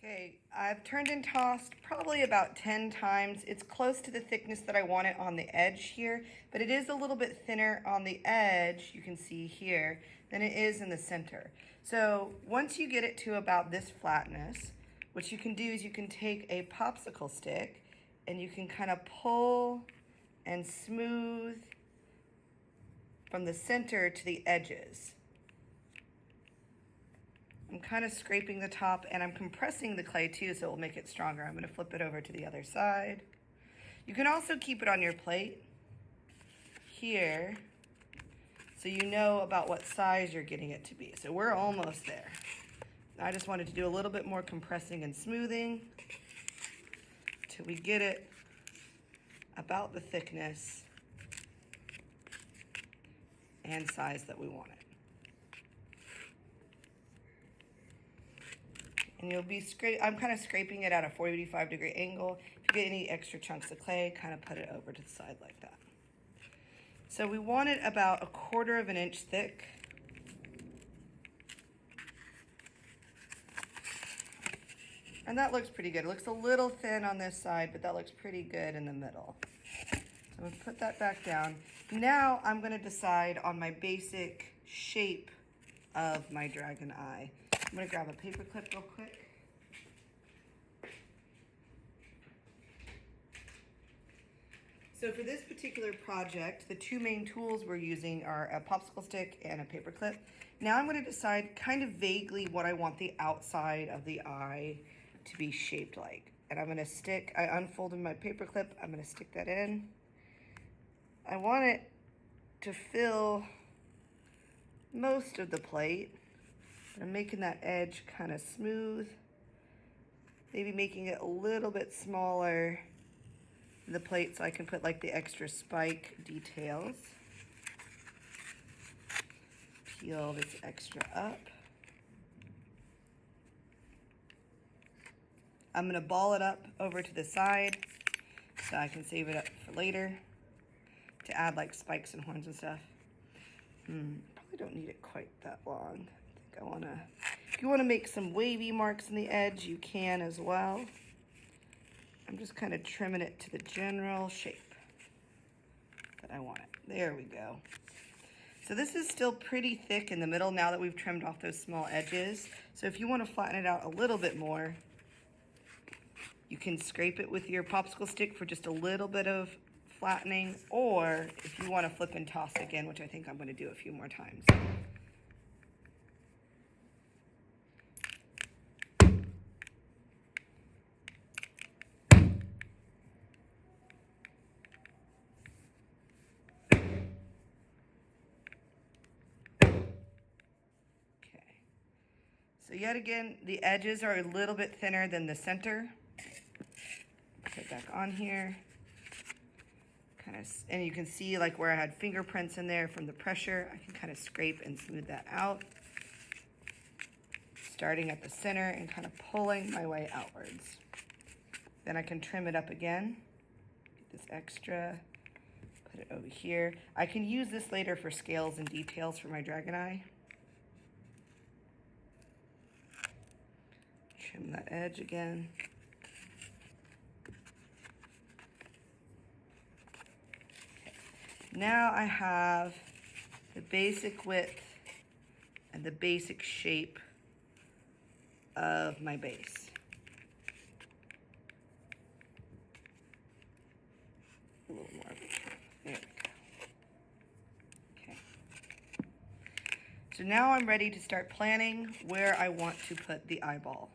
Okay, I've turned and tossed probably about 10 times. It's close to the thickness that I want it on the edge here, but it is a little bit thinner on the edge, you can see here, than it is in the center. So once you get it to about this flatness, what you can do is you can take a popsicle stick and you can kind of pull and smooth from the center to the edges. I'm kind of scraping the top and I'm compressing the clay too, so it will make it stronger. I'm going to flip it over to the other side. You can also keep it on your plate here so you know about what size you're getting it to be. So we're almost there. I just wanted to do a little bit more compressing and smoothing till we get it about the thickness and size that we want it. And you'll be I'm kind of scraping it at a 45-degree angle. If you get any extra chunks of clay, kind of put it over to the side like that. So we want it about 1/4 of an inch thick. And that looks pretty good. It looks a little thin on this side, but that looks pretty good in the middle. So I'm gonna put that back down. Now I'm gonna decide on my basic shape of my dragon eye. I'm gonna grab a paper clip real quick. So for this particular project, the two main tools we're using are a popsicle stick and a paper clip. Now I'm gonna decide kind of vaguely what I want the outside of the eye to be shaped like. And I'm gonna I unfolded my paper clip, I'm gonna stick that in. I want it to fill most of the plate. I'm making that edge kind of smooth, maybe making it a little bit smaller in the plate so I can put like the extra spike details. Peel this extra up. I'm gonna ball it up over to the side so I can save it up for later to add like spikes and horns and stuff. Probably don't need it quite that long. If you wanna make some wavy marks in the edge, you can as well. I'm just kind of trimming it to the general shape that I want it. There we go. So this is still pretty thick in the middle now that we've trimmed off those small edges. So if you wanna flatten it out a little bit more, you can scrape it with your popsicle stick for just a little bit of flattening, or if you wanna flip and toss again, which I think I'm gonna do a few more times. So yet again, the edges are a little bit thinner than the center. Put it back on here. And you can see like where I had fingerprints in there from the pressure. I can kind of scrape and smooth that out. Starting at the center and kind of pulling my way outwards. Then I can trim it up again. Get this extra, put it over here. I can use this later for scales and details for my dragon eye. Trim that edge again. Okay. Now I have the basic width and the basic shape of my base. A little more. There we go. Okay. So now I'm ready to start planning where I want to put the eyeball.